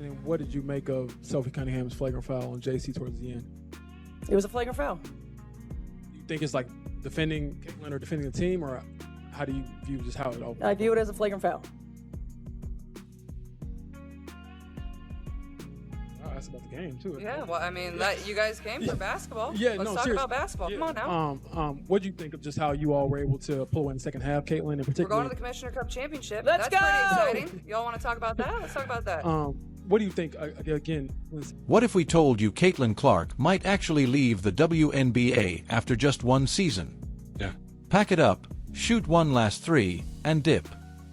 And then what did you make of Sophie Cunningham's flagrant foul on JC towards the end? It was a flagrant foul. You think it's like defending Caitlin or defending the team, or how do you view just how it opened? I view it as a flagrant foul. That's about the game too. Yeah, well, I mean, you guys came for basketball. Yeah, Let's talk about basketball. Yeah. Come on now. What do you think of just how you all were able to pull in the second half, Caitlin, in particular? We're going to the Commissioner Cup Championship. Let's That's go! pretty exciting. Y'all want to talk about that? Let's talk about that. What do you think, again? What if we told you Caitlin Clark might actually leave the WNBA after just one season? Yeah. Pack it up, shoot one last three, and dip.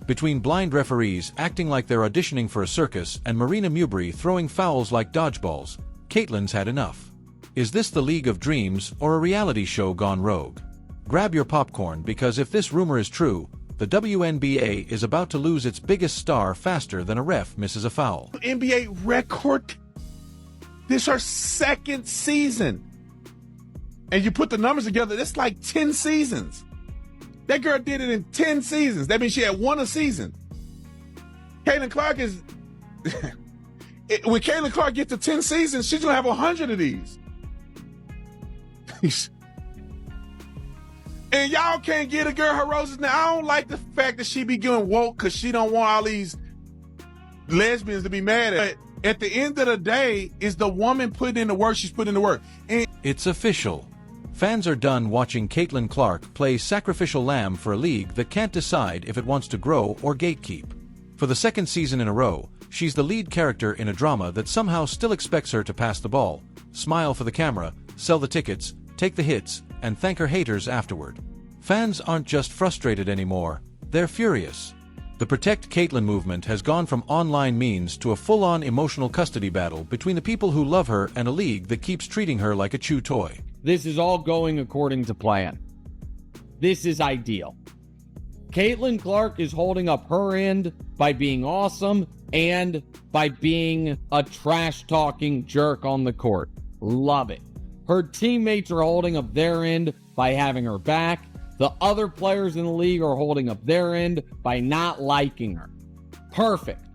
Between blind referees acting like they're auditioning for a circus and Marina Mewbury throwing fouls like dodgeballs, Caitlin's had enough. Is this the League of Dreams or a reality show gone rogue? Grab your popcorn, because if this rumor is true, the WNBA is about to lose its biggest star faster than a ref misses a foul. NBA record. This is her second season. And you put the numbers together, that's like 10 seasons. That girl did it in 10 seasons. That means she had one a season. Caitlin Clark is... when Caitlin Clark gets to 10 seasons, she's going to have 100 of these. And y'all can't get a girl her roses. Now, I don't like the fact that she be getting woke because she don't want all these lesbians to be mad at it. At the end of the day, is the woman putting in the work, she's putting in the work. And it's official. Fans are done watching Caitlin Clark play sacrificial lamb for a league that can't decide if it wants to grow or gatekeep. For the second season in a row, she's the lead character in a drama that somehow still expects her to pass the ball, smile for the camera, sell the tickets, take the hits, and thank her haters afterward. Fans aren't just frustrated anymore, they're furious. The Protect Caitlin movement has gone from online memes to a full-on emotional custody battle between the people who love her and a league that keeps treating her like a chew toy. This is all going according to plan. This is ideal. Caitlin Clark is holding up her end by being awesome and by being a trash-talking jerk on the court. Love it. Her teammates are holding up their end by having her back. The other players in the league are holding up their end by not liking her. Perfect.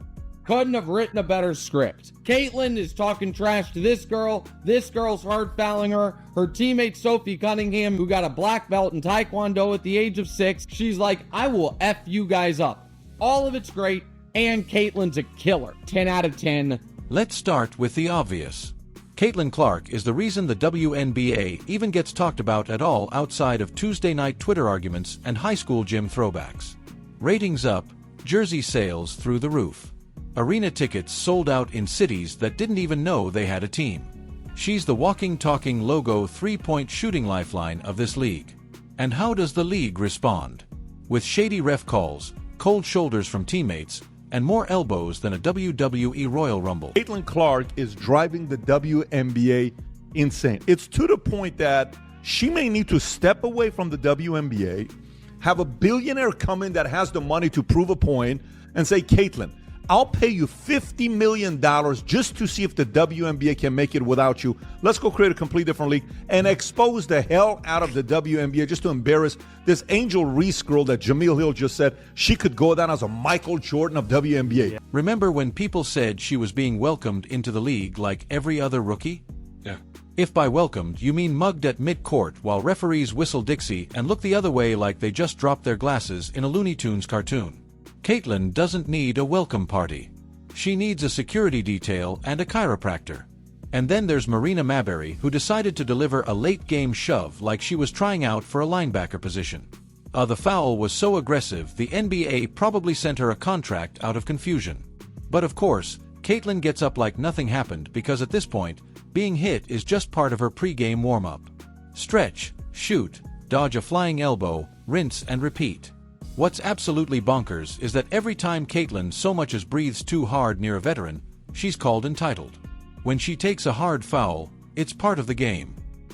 Couldn't have written a better script. Caitlin is talking trash to this girl's hard fouling her. Her teammate Sophie Cunningham, who got a black belt in Taekwondo at the age of 6, she's like, I will F you guys up. All of it's great, and Caitlin's a killer. 10 out of 10. Let's start with the obvious. Caitlin Clark is the reason the WNBA even gets talked about at all outside of Tuesday night Twitter arguments and high school gym throwbacks. Ratings up, jersey sales through the roof. Arena tickets sold out in cities that didn't even know they had a team. She's the walking, talking logo three-point shooting lifeline of this league. And how does the league respond? With shady ref calls, cold shoulders from teammates, and more elbows than a WWE Royal Rumble. Caitlin Clark is driving the WNBA insane. It's to the point that she may need to step away from the WNBA, have a billionaire come in that has the money to prove a point, and say, Caitlin, I'll pay you $50 million just to see if the WNBA can make it without you. Let's go create a completely different league and expose the hell out of the WNBA just to embarrass this Angel Reese girl that Jameel Hill just said she could go down as a Michael Jordan of WNBA. Remember when people said she was being welcomed into the league like every other rookie? Yeah. If by welcomed you mean mugged at mid-court while referees whistle Dixie and look the other way like they just dropped their glasses in a Looney Tunes cartoon. Caitlin doesn't need a welcome party. She needs a security detail and a chiropractor. And then there's Marina Mewbury, who decided to deliver a late-game shove like she was trying out for a linebacker position. The foul was so aggressive the NBA probably sent her a contract out of confusion. But of course, Caitlin gets up like nothing happened because at this point, being hit is just part of her pre-game warm-up. Stretch, shoot, dodge a flying elbow, rinse and repeat. What's absolutely bonkers is that every time Caitlin so much as breathes too hard near a veteran, she's called entitled. When she takes a hard foul, it's part of the game.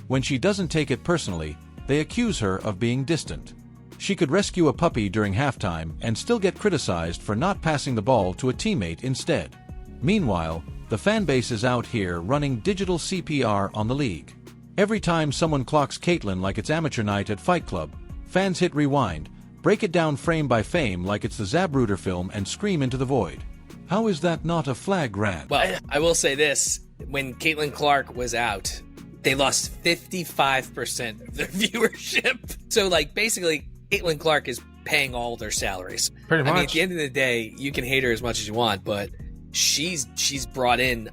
When she doesn't take it personally, they accuse her of being distant. She could rescue a puppy during halftime and still get criticized for not passing the ball to a teammate instead. Meanwhile, the fanbase is out here running digital CPR on the league. Every time someone clocks Caitlin like it's amateur night at Fight Club, fans hit rewind, break it down frame by frame like it's the Zabruder film and scream into the void. How is that not a flag rant? Well, I will say this. When Caitlin Clark was out, they lost 55% of their viewership. So, basically, Caitlin Clark is paying all their salaries. Pretty much. I mean, at the end of the day, you can hate her as much as you want, but she's brought in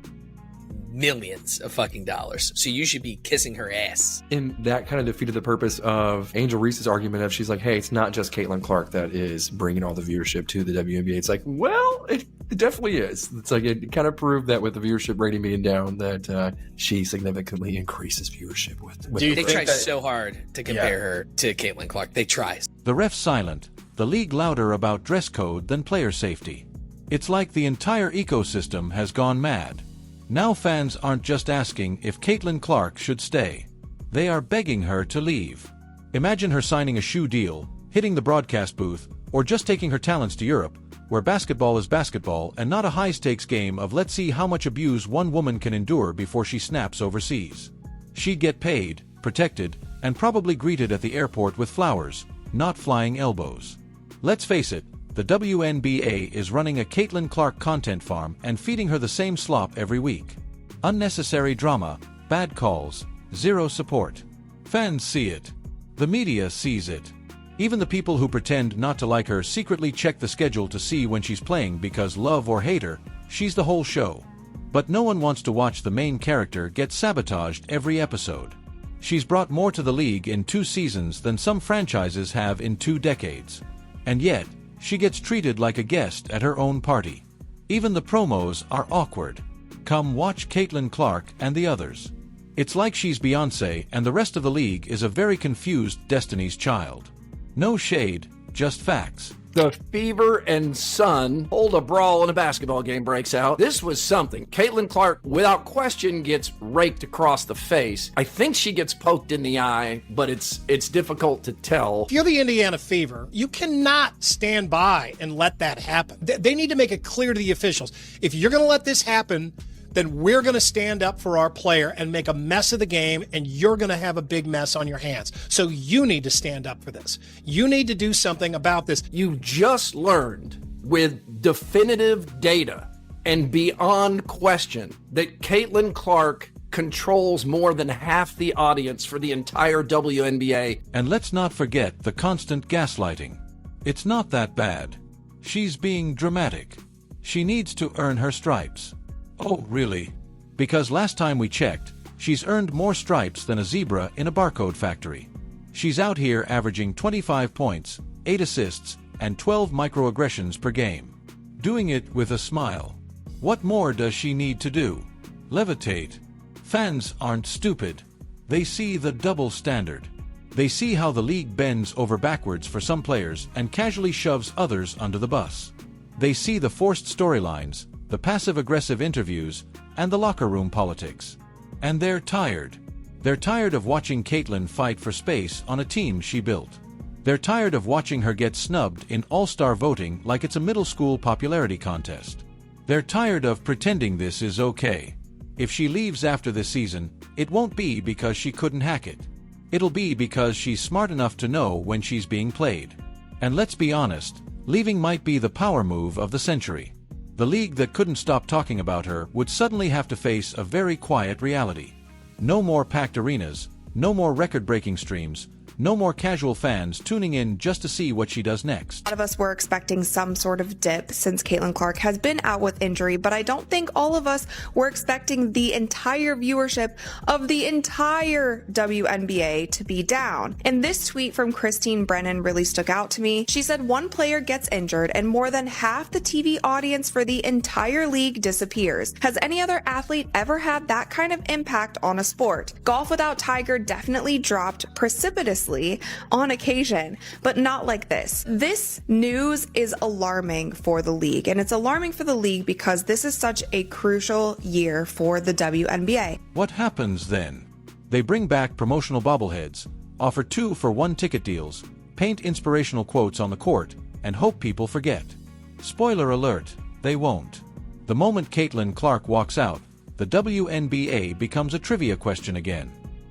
millions of fucking dollars. So you should be kissing her ass. And that kind of defeated the purpose of Angel Reese's argument of she's like, hey, it's not just Caitlin Clark that is bringing all the viewership to the WNBA. It's like, well, it definitely is. It's like it kind of proved that with the viewership rating being down that she significantly increases viewership with They try so hard to compare her to Caitlin Clark. They try. The ref's silent, the league louder about dress code than player safety. It's like the entire ecosystem has gone mad. Now fans aren't just asking if Caitlin Clark should stay. They are begging her to leave. Imagine her signing a shoe deal, hitting the broadcast booth, or just taking her talents to Europe, where basketball is basketball and not a high-stakes game of let's see how much abuse one woman can endure before she snaps overseas. She'd get paid, protected, and probably greeted at the airport with flowers, not flying elbows. Let's face it, the WNBA is running a Caitlin Clark content farm and feeding her the same slop every week. Unnecessary drama, bad calls, zero support. Fans see it. The media sees it. Even the people who pretend not to like her secretly check the schedule to see when she's playing because love or hate her, she's the whole show. But no one wants to watch the main character get sabotaged every episode. She's brought more to the league in 2 seasons than some franchises have in 2 decades. And yet, she gets treated like a guest at her own party. Even the promos are awkward. Come watch Caitlin Clark and the others. It's like she's Beyoncé and the rest of the league is a very confused Destiny's Child. No shade, just facts. The Fever and Sun hold a brawl and a basketball game breaks out. This was something. Caitlin Clark, without question, gets raked across the face. I think she gets poked in the eye, but it's difficult to tell. If you're the Indiana Fever, you cannot stand by and let that happen. They need to make it clear to the officials. If you're going to let this happen, then we're going to stand up for our player and make a mess of the game, and you're going to have a big mess on your hands. So you need to stand up for this. You need to do something about this. You just learned with definitive data and beyond question that Caitlin Clark controls more than half the audience for the entire WNBA. And let's not forget the constant gaslighting. It's not that bad. She's being dramatic. She needs to earn her stripes. Oh, really? Because last time we checked, she's earned more stripes than a zebra in a barcode factory. She's out here averaging 25 points, 8 assists, and 12 microaggressions per game. Doing it with a smile. What more does she need to do? Levitate. Fans aren't stupid. They see the double standard. They see how the league bends over backwards for some players and casually shoves others under the bus. They see the forced storylines, the passive-aggressive interviews, and the locker room politics. And they're tired. They're tired of watching Caitlin fight for space on a team she built. They're tired of watching her get snubbed in all-star voting like it's a middle school popularity contest. They're tired of pretending this is okay. If she leaves after this season, it won't be because she couldn't hack it. It'll be because she's smart enough to know when she's being played. And let's be honest, leaving might be the power move of the century. The league that couldn't stop talking about her would suddenly have to face a very quiet reality. No more packed arenas, no more record-breaking streams, no more casual fans tuning in just to see what she does next. A lot of us were expecting some sort of dip since Caitlin Clark has been out with injury, but I don't think all of us were expecting the entire viewership of the entire WNBA to be down. And this tweet from Christine Brennan really stuck out to me. She said one player gets injured and more than half the TV audience for the entire league disappears. Has any other athlete ever had that kind of impact on a sport? Golf without Tiger definitely dropped precipitously on occasion, but not like this. This news is alarming for the league, and it's alarming for the league because this is such a crucial year for the WNBA. What happens then? They bring back promotional bobbleheads, offer 2-for-1 ticket deals, paint inspirational quotes on the court, and hope people forget. Spoiler alert, they won't. The moment Caitlin Clark walks out, the WNBA becomes a trivia question again.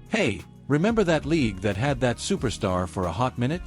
Hey, remember that league that had that superstar for a hot minute?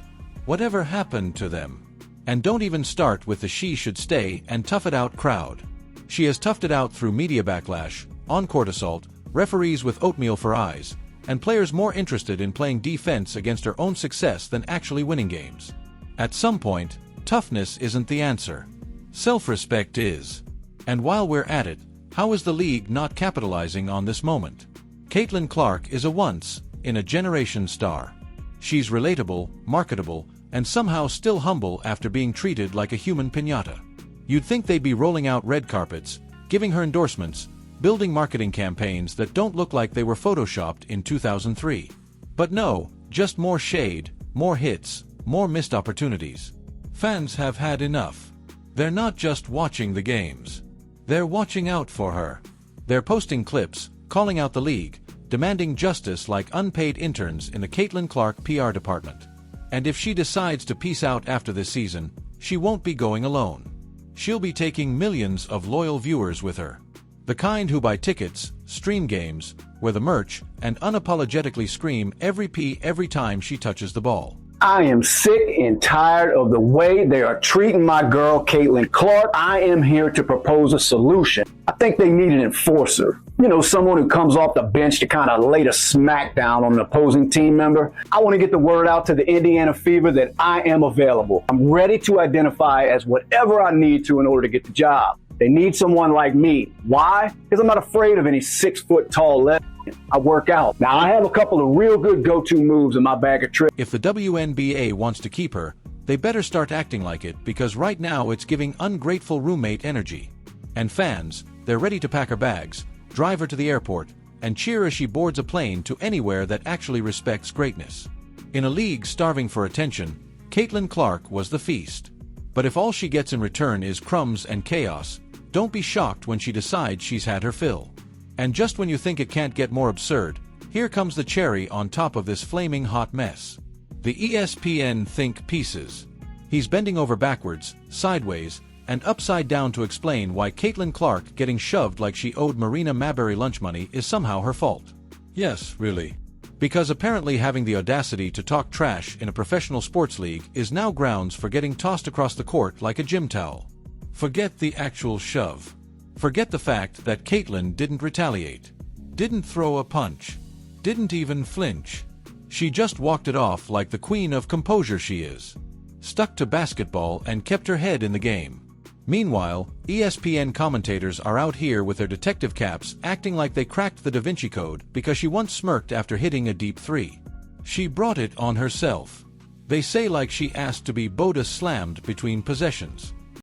Whatever happened to them? And don't even start with the she should stay and tough it out crowd. She has toughed it out through media backlash, on-court assault, referees with oatmeal for eyes, and players more interested in playing defense against her own success than actually winning games. At some point, toughness isn't the answer. Self-respect is. And while we're at it, how is the league not capitalizing on this moment? Caitlin Clark is a once-in-a-generation star. She's relatable, marketable, and somehow still humble after being treated like a human piñata. You'd think they'd be rolling out red carpets, giving her endorsements, building marketing campaigns that don't look like they were photoshopped in 2003. But no, just more shade, more hits, more missed opportunities. Fans have had enough. They're not just watching the games. They're watching out for her. They're posting clips, calling out the league, demanding justice like unpaid interns in the Caitlin Clark PR department. And if she decides to peace out after this season, she won't be going alone. She'll be taking millions of loyal viewers with her. The kind who buy tickets, stream games, wear the merch, and unapologetically scream every P every time she touches the ball. I am sick and tired of the way they are treating my girl, Caitlin Clark. I am here to propose a solution. I think they need an enforcer. You know, someone who comes off the bench to kind of lay the smackdown on an opposing team member. I want to get the word out to the Indiana Fever that I am available. I'm ready to identify as whatever I need to in order to get the job. They need someone like me. Why? Because I'm not afraid of any 6 foot tall lesbian. I work out. Now, I have a couple of real good go-to moves in my bag of tricks. If the WNBA wants to keep her, they better start acting like it, because right now it's giving ungrateful roommate energy. And fans, they're ready to pack her bags, drive her to the airport, and cheer as she boards a plane to anywhere that actually respects greatness. In a league starving for attention, Caitlin Clark was the feast. But if all she gets in return is crumbs and chaos, don't be shocked when she decides she's had her fill. And just when you think it can't get more absurd, here comes the cherry on top of this flaming hot mess. The ESPN think pieces. He's bending over backwards, sideways, and upside down to explain why Caitlin Clark getting shoved like she owed Marina Maberry lunch money is somehow her fault. Yes, really. Because apparently having the audacity to talk trash in a professional sports league is now grounds for getting tossed across the court like a gym towel. Forget the actual shove. Forget the fact that Caitlin didn't retaliate, didn't throw a punch, didn't even flinch. She just walked it off like the queen of composure she is. Stuck to basketball and kept her head in the game. Meanwhile, ESPN commentators are out here with their detective caps acting like they cracked the Da Vinci Code because she once smirked after hitting a deep three. She brought it on herself. They say like she asked to be Boda slammed between possessions.